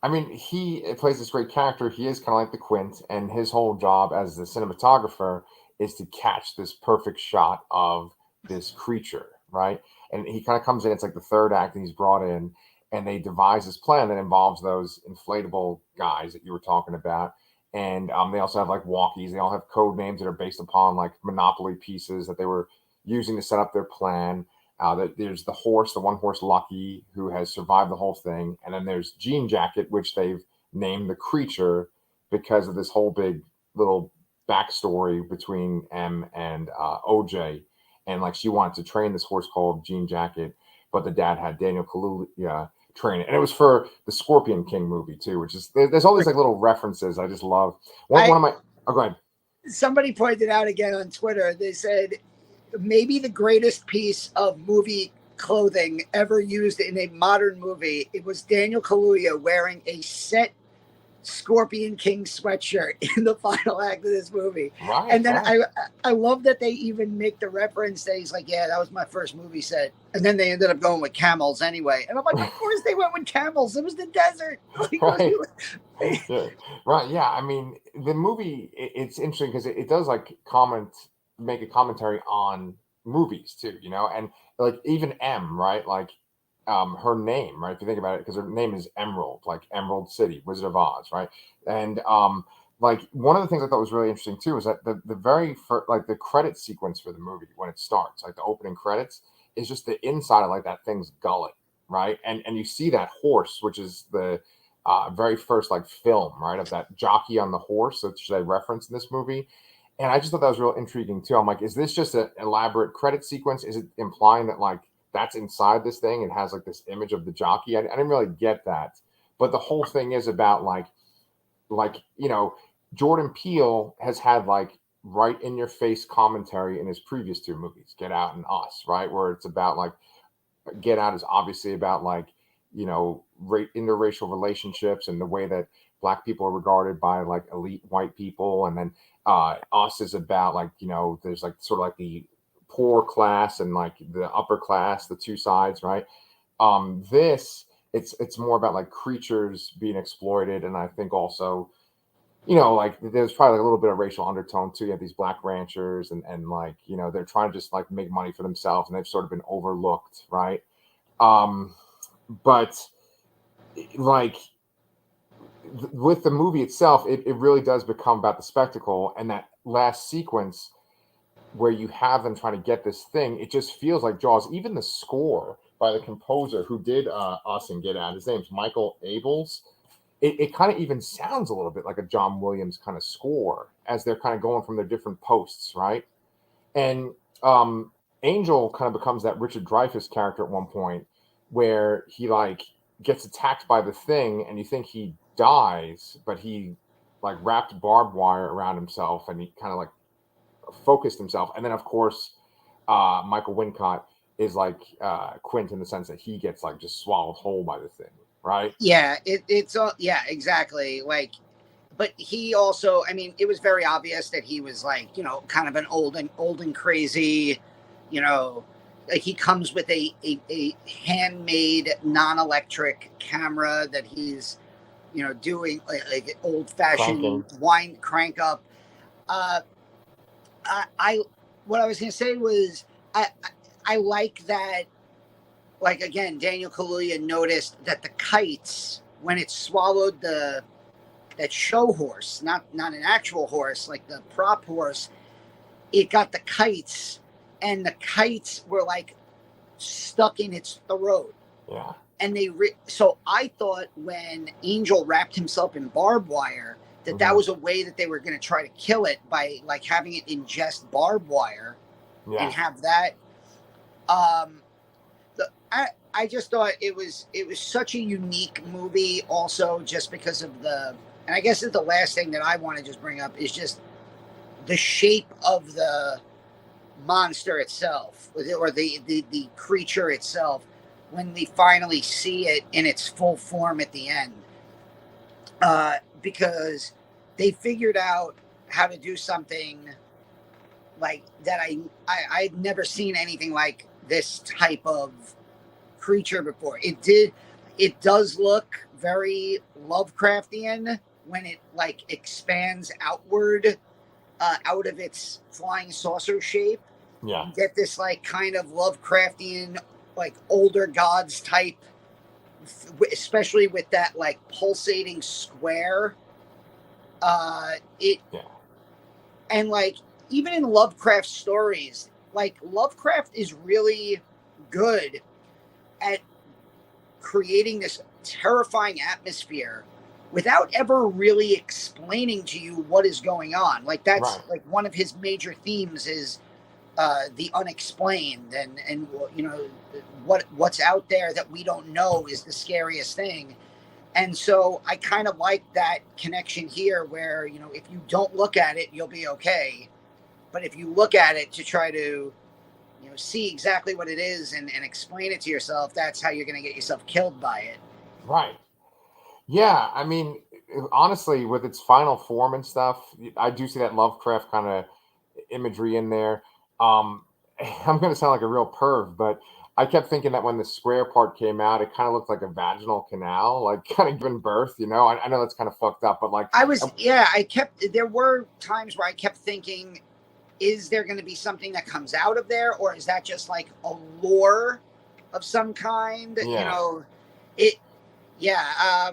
I mean, he plays this great character. He is kind of like the Quint, and his whole job as the cinematographer is to catch this perfect shot of this creature, right? And he kind of comes in. It's like the third act, and he's brought in, and they devise this plan that involves those inflatable guys that you were talking about, and they also have like walkies. They all have code names that are based upon like Monopoly pieces that they were using to set up their plan. There's the horse, the one horse Lucky, who has survived the whole thing, and then there's Jean Jacket, which they've named the creature because of this whole big little backstory between M and OJ, and like she wanted to train this horse called Jean Jacket, but the dad had Daniel Kaluuya train it, and it was for the Scorpion King movie too, which is there's all these like little references I just love. One of my go ahead. Somebody pointed out again on Twitter. They said maybe the greatest piece of movie clothing ever used in a modern movie. It was Daniel Kaluuya wearing a set Scorpion King sweatshirt in the final act of this movie. Right, and then right. I love that they even make the reference that he's like, yeah, that was my first movie set. And then they ended up going with camels anyway. And I'm like, of course they went with camels. It was the desert. Like, right. Yeah. Right. Yeah. I mean, the movie, it's interesting because it does like make a commentary on movies too, you know, and like even M, right? Like her name, right? If you think about it, because her name is Emerald, like Emerald City, Wizard of Oz, right? And like one of the things I thought was really interesting too is that the very first, like the credit sequence for the movie when it starts, like the opening credits, is just the inside of like that thing's gullet, right? And you see that horse, which is the very first like film, right, of that jockey on the horse, which they reference in this movie. And I just thought that was real intriguing too. I'm like, is this just an elaborate credit sequence? Is it implying that like that's inside this thing? It has like this image of the jockey. I didn't really get that, but the whole thing is about like you know, Jordan Peele has had like right in your face commentary in his previous two movies, Get Out and Us, right, where it's about like Get Out is obviously about like, you know, interracial relationships and the way that black people are regarded by like elite white people, and then Us is about like, you know, there's like sort of like the poor class and like the upper class, the two sides, right? This it's more about like creatures being exploited, and I think also, you know, like there's probably like a little bit of racial undertone too. You have these black ranchers, and like, you know, they're trying to just like make money for themselves, and they've sort of been overlooked, right? Um, but like with the movie itself, it really does become about the spectacle, and that last sequence where you have them trying to get this thing, it just feels like Jaws. Even the score by the composer who did Us and Get Out, his name's Michael Abels. It kind of even sounds a little bit like a John Williams kind of score as they're kind of going from their different posts, right? And Angel kind of becomes that Richard Dreyfuss character at one point where he like gets attacked by the thing, and you think he dies, but he like wrapped barbed wire around himself, and he kind of like focused himself. And then of course Michael Wincott is like Quint in the sense that he gets like just swallowed whole by the thing, right? Yeah, it's all, yeah, exactly. Like, but he also, I mean, it was very obvious that he was like, you know, kind of an old and crazy, you know, like he comes with a handmade non-electric camera that he's, you know, doing like old fashioned Cranking. wine crank up. Uh, I what I was gonna say was I like that, like again, Daniel Kaluuya noticed that the kites, when it swallowed that show horse, not an actual horse, like the prop horse, it got the kites, and the kites were like stuck in its throat. Yeah. And so I thought when Angel wrapped himself in barbed wire that that Mm-hmm. was a way that they were going to try to kill it by like having it ingest barbed wire and Yeah. have that. Um, I just thought it was such a unique movie, also just because of and I guess the last thing that I want to just bring up is just the shape of the monster itself, or the creature itself, when we finally see it in its full form at the end, because they figured out how to do something like that. I'd never seen anything like this type of creature before. It did. it does look very Lovecraftian when it like expands outward out of its flying saucer shape. Yeah. You get this like kind of Lovecraftian, like older gods type, especially with that like pulsating square. It Yeah. And like even in Lovecraft stories, like Lovecraft is really good at creating this terrifying atmosphere without ever really explaining to you what is going on. Like that's Right. like one of his major themes is the unexplained, and you know what's out there that we don't know is the scariest thing. And so I kind of like that connection here, where you know if you don't look at it, you'll be okay, but if you look at it to try to see exactly what it is and explain it to yourself, that's how you're going to get yourself killed by it. Right. Yeah. I mean, honestly, with its final form and stuff, I do see that Lovecraft kind of imagery in there. I'm going to sound like a real perv, but I kept thinking that when the square part came out, it kind of looked like a vaginal canal, like kind of giving birth. I know that's kind of fucked up, but like, There were times where I kept thinking, is there going to be something that comes out of there, or is that just like a lore of some kind? It, yeah.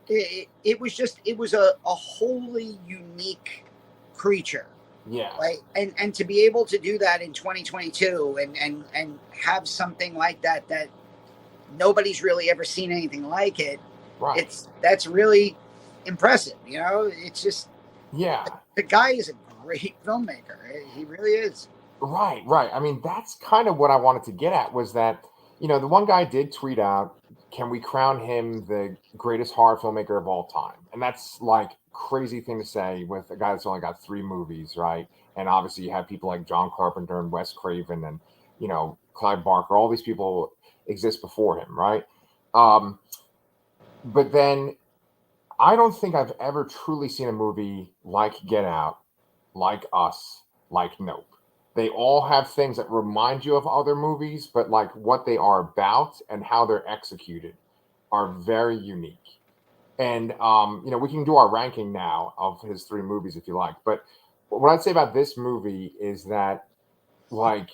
It was a wholly unique creature. Yeah. Right. And to be able to do that in 2022 and have something like that nobody's really ever seen anything like it. Right. That's really impressive. It's just, yeah. The guy is a great filmmaker. He really is. Right. I mean, that's kind of what I wanted to get at was that, the one guy did tweet out, can we crown him the greatest horror filmmaker of all time? And that's like crazy thing to say with a guy that's only got 3 movies, right? And obviously you have people like John Carpenter and Wes Craven and, Clive Barker, all these people exist before him, right? But then I don't think I've ever truly seen a movie like Get Out, like Us, like Nope. They all have things that remind you of other movies, but like what they are about and how they're executed are very unique. And we can do our ranking now of his 3 movies if you like. But what I'd say about this movie is that, like,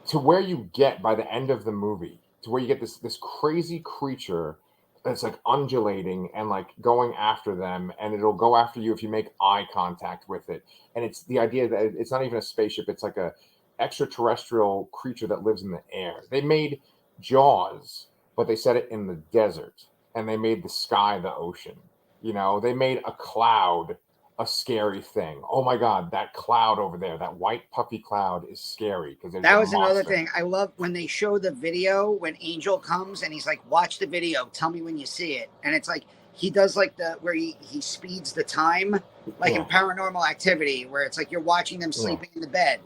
to where you get by the end of the movie, to where you get this crazy creature that's like undulating and like going after them, and it'll go after you if you make eye contact with it. And it's the idea that it's not even a spaceship; it's like a extraterrestrial creature that lives in the air. They made Jaws, but they set it in the desert, and they made the sky the ocean. They made a cloud a scary thing. Oh my God, that cloud over there, that white puffy cloud is scary because that was another thing. I love when they show the video when Angel comes and he's like, watch the video, tell me when you see it. And it's like he does like where he speeds the time, like in Paranormal Activity, where it's like you're watching them sleeping in the bed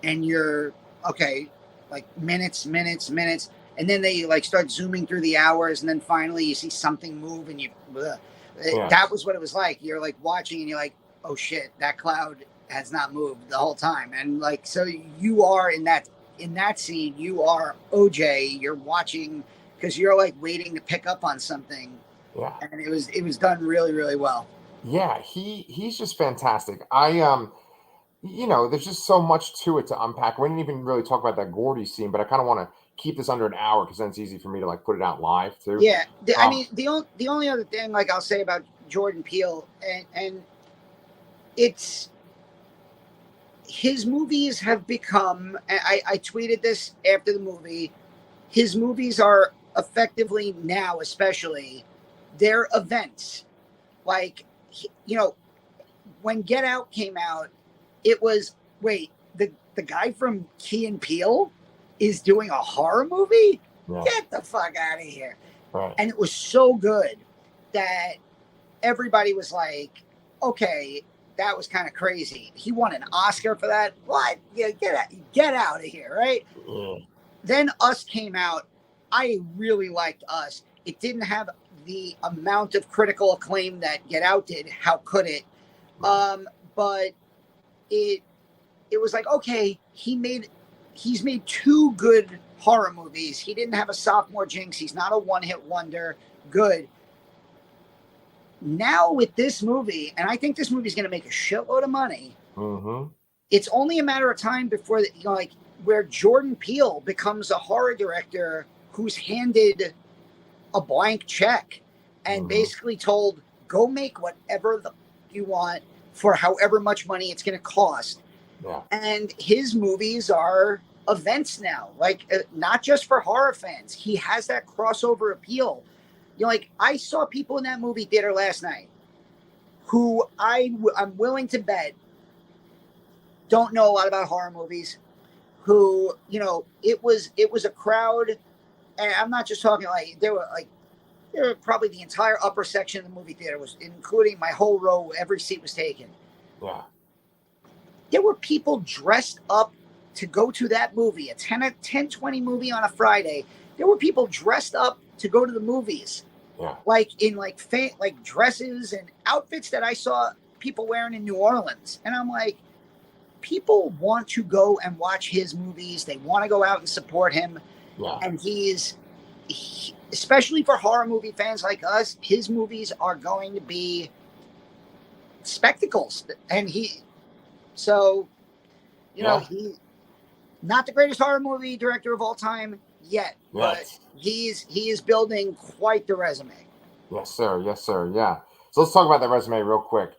and you're okay, like minutes, and then they like start zooming through the hours, and then finally you see something move and you that was what it was like. You're like watching and you're like, oh shit, that cloud has not moved the whole time. And like, so you are in that scene, you are OJ, you're watching because you're like waiting to pick up on something. Yeah. And it was done really, really well. Yeah, he's just fantastic. There's just so much to it to unpack. We didn't even really talk about that Gordy scene, but I kind of want to keep this under an hour because then it's easy for me to like put it out live too. Yeah, I mean the only other thing like I'll say about Jordan Peele and it's his movies have become. I tweeted this after the movie. His movies are effectively now, especially, they're events. Like when Get Out came out, it was wait the guy from Key and Peele is doing a horror movie? Yeah. Get the fuck out of here. Right. And it was so good that everybody was like, okay, that was kind of crazy. He won an Oscar for that? What? Yeah, get out of here, right? Yeah. Then Us came out. I really liked Us. It didn't have the amount of critical acclaim that Get Out did. How could it? But it was like, okay, he's made 2 good horror movies. He didn't have a sophomore jinx. He's not a one-hit wonder. Good. Now with this movie, and I think this movie is going to make a shitload of money. Mm-hmm. It's only a matter of time before, like, where Jordan Peele becomes a horror director who's handed a blank check and basically told, go make whatever you want for however much money it's going to cost. Yeah. And his movies are events now, like, not just for horror fans. He has that crossover appeal. Like, I saw people in that movie theater last night who I'm willing to bet don't know a lot about horror movies, who, it was a crowd, and I'm not just talking there were probably the entire upper section of the movie theater, was including my whole row, every seat was taken. Yeah. There were people dressed up to go to that movie, a 10-20 movie on a Friday. There were people dressed up to go to the movies. Yeah. Like in like dresses and outfits that I saw people wearing in New Orleans. And I'm like, people want to go and watch his movies. They want to go out and support him. Yeah. And especially for horror movie fans like us, his movies are going to be spectacles. And he's not the greatest horror movie director of all time yet, but he is building quite the resume. Yes, sir. Yes, sir. Yeah. So let's talk about that resume real quick.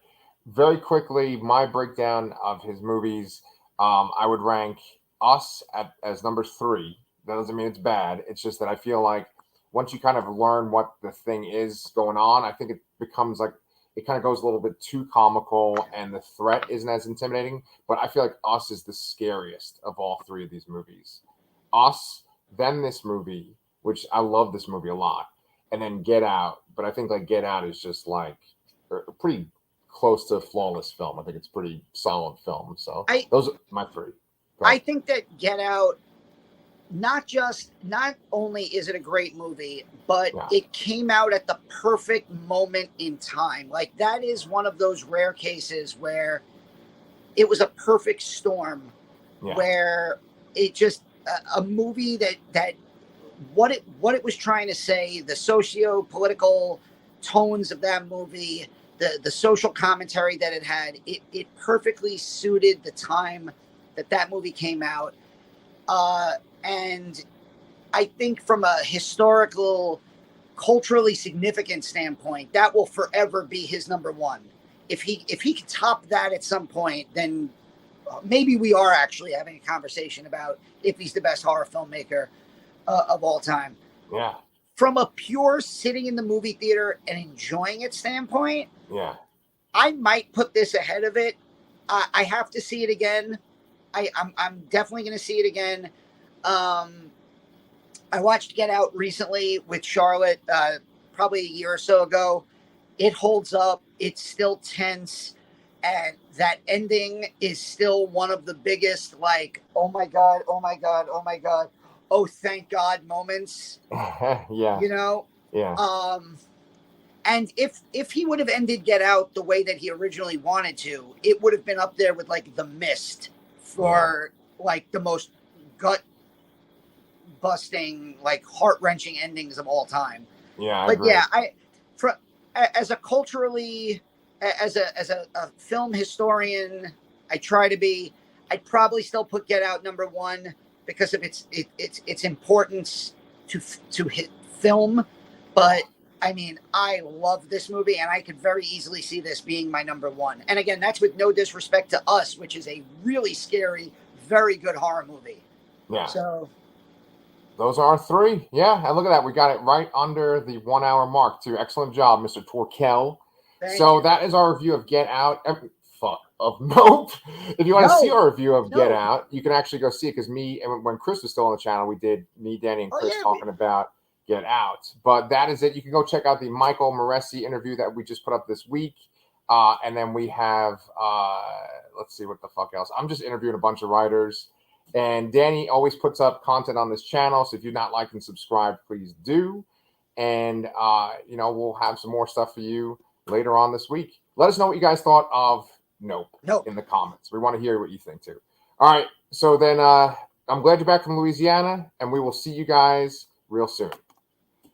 Very quickly, my breakdown of his movies, I would rank Us as number 3. That doesn't mean it's bad. It's just that I feel like once you kind of learn what the thing is going on, I think it becomes like, it kind of goes a little bit too comical and the threat isn't as intimidating. But I feel like Us is the scariest of all 3 of these movies. Us, then this movie, which I love this movie a lot, and then Get Out. But I think like Get Out is just like a pretty close to a flawless film. I think it's a pretty solid film. So those are my 3. I think that Get Out, not only is it a great movie, but it came out at the perfect moment in time. Like, that is one of those rare cases where it was a perfect storm, where it just a movie that what it was trying to say, the socio-political tones of that movie, the social commentary that it had, it perfectly suited the time that movie came out. And I think from a historical, culturally significant standpoint, that will forever be his number 1. If he could top that at some point, then maybe we are actually having a conversation about if he's the best horror filmmaker of all time. Yeah. From a pure sitting in the movie theater and enjoying it standpoint, I might put this ahead of it. I have to see it again. I'm definitely going to see it again. I watched Get Out recently with Charlotte, probably a year or so ago. It holds up. It's still tense. And that ending is still one of the biggest, like, oh my God, oh my God, oh my God, oh thank God moments. Yeah. And if he would have ended Get Out the way that he originally wanted to, it would have been up there with like The Mist for like the most gut busting, like heart-wrenching endings of all time. As a culturally, as a film historian, I try to be. I'd probably still put Get Out number 1 because of its importance to hit film. But I mean, I love this movie, and I could very easily see this being my number 1. And again, that's with no disrespect to Us, which is a really scary, very good horror movie. Yeah. So those are our 3. Yeah, and look at that. We got it right under the 1 hour mark, too. Excellent job, Mr. Torkel. So that is our review of Get Out. Of Nope. If you want to see our review of Get Out, you can actually go see it, because when Chris was still on the channel, we did Danny, and Chris talking about Get Out. But that is it. You can go check out the Michael Moresi interview that we just put up this week. And then we have, let's see what the fuck else. I'm just interviewing a bunch of writers. And Danny always puts up content on this channel. So if you're not like and subscribe, please do. And, we'll have some more stuff for you later on this week. Let us know what you guys thought of Nope in the comments. We want to hear what you think too. All right. So then I'm glad you're back from Louisiana, and we will see you guys real soon.